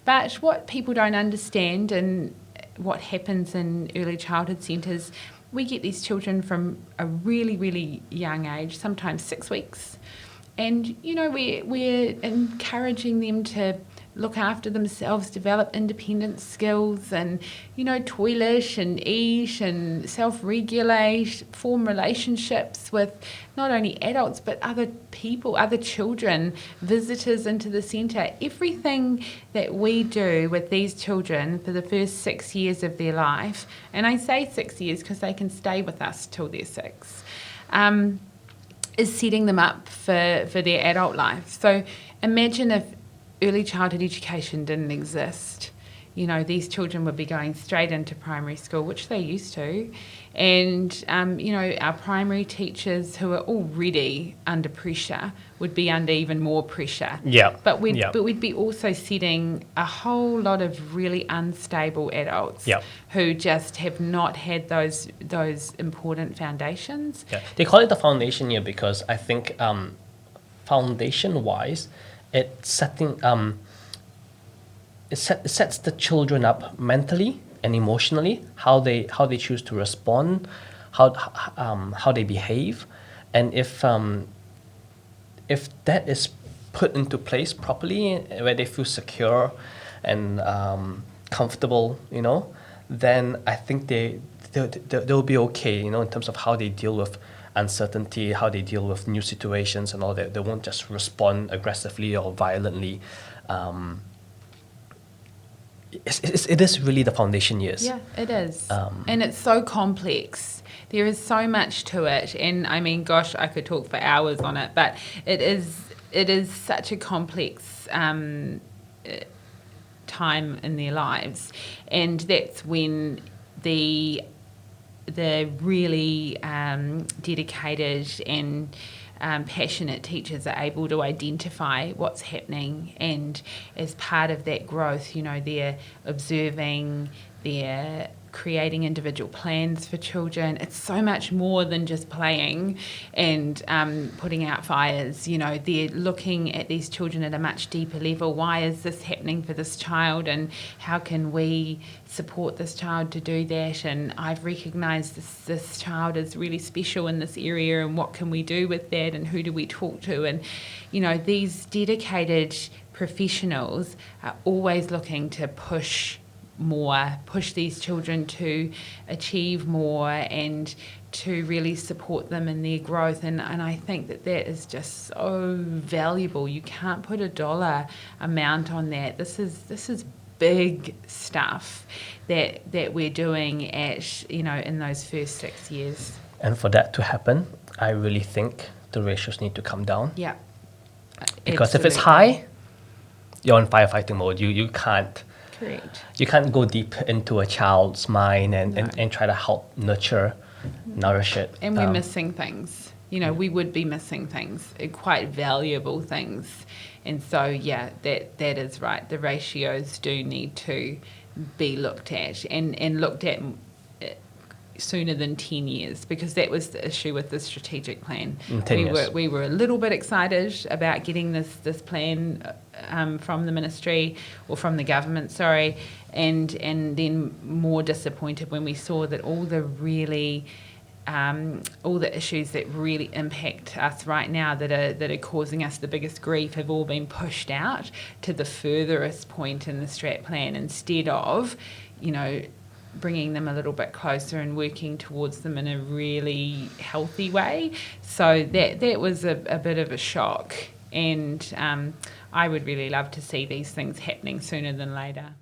But what people don't understand and what happens in early childhood centres, we get these children from a really, really young age, sometimes 6 weeks. And, you know, we're encouraging them to look after themselves, develop independent skills and, you know, toilet and eat and self-regulate, form relationships with not only adults but other people, other children, visitors into the centre. Everything that we do with these children for the first 6 years of their life, and I say 6 years because they can stay with us till they're 6, is setting them up for their adult life. So imagine if early childhood education didn't exist. You know, these children would be going straight into primary school, which they used to. And, you know, our primary teachers who are already under pressure would be under even more pressure. Yeah. But we'd be also setting a whole lot of really unstable adults who just have not had those important foundations. Yeah. They call it the foundation year because I think foundation-wise, it sets the children up mentally and emotionally, how they choose to respond, how they behave, and if that is put into place properly, where they feel secure and comfortable, you know, then I think they'll be okay, you know, in terms of how they deal with uncertainty, how they deal with new situations and all that. They won't just respond aggressively or violently. It is really the foundation years. Yeah, it is. And it's so complex. There is so much to it. And I mean, gosh, I could talk for hours on it, but it is such a complex time in their lives. And that's when the really dedicated and passionate teachers are able to identify what's happening, and as part of that growth, you know, they're observing, they're creating individual plans for children. It's so much more than just playing and putting out fires. You know, they're looking at these children at a much deeper level. Why is this happening for this child, and how can we support this child to do that? And I've recognised this child is really special in this area, and what can we do with that, and who do we talk to? And, you know, these dedicated professionals are always looking to push these children to achieve more and to really support them in their growth. And I think that is just so valuable. You can't put a dollar amount on that. This is big stuff that we're doing at, you know, in those first 6 years. And for that to happen, I really think the ratios need to come down. Yeah. Because if it's high, you're in firefighting mode. You can't. Correct. You can't go deep into a child's mind and try to help nourish it. And we're missing things. You know, we would be missing things, quite valuable things. And so, yeah, that is right. The ratios do need to be looked at and looked at sooner than 10 years, because that was the issue with the strategic plan. We were a little bit excited about getting this plan from the ministry, or from the government, sorry, and then more disappointed when we saw that all the issues that really impact us right now, that are causing us the biggest grief, have all been pushed out to the furthest point in the strat plan, instead of, you know, bringing them a little bit closer and working towards them in a really healthy way. So that was a bit of a shock, and I would really love to see these things happening sooner than later.